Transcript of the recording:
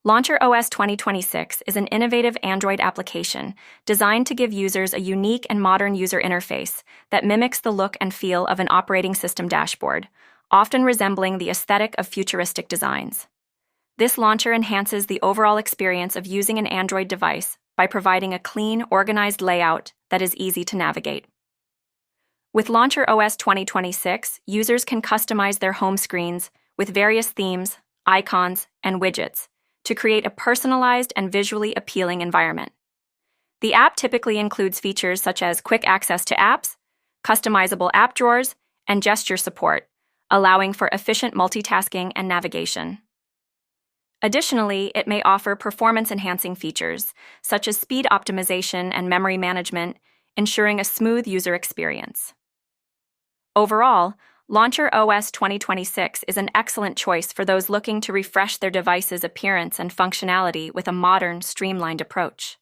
Launcher OS 2026 is an innovative Android application designed to give users a unique and modern user interface that mimics the look and feel of an operating system dashboard, often resembling the aesthetic of futuristic designs. This launcher enhances the overall experience of using an Android device by providing a clean, organized layout that is easy to navigate. With Launcher OS 2026, users can customize their home screens with various themes, icons, and widgets to create a personalized and visually appealing environment. The app typically includes features such as quick access to apps, customizable app drawers, and gesture support, allowing for efficient multitasking and navigation. Additionally, it may offer performance-enhancing features, such as speed optimization and memory management, ensuring a smooth user experience. Overall, Launcher OS 2026 is an excellent choice for those looking to refresh their device's appearance and functionality with a modern, streamlined approach.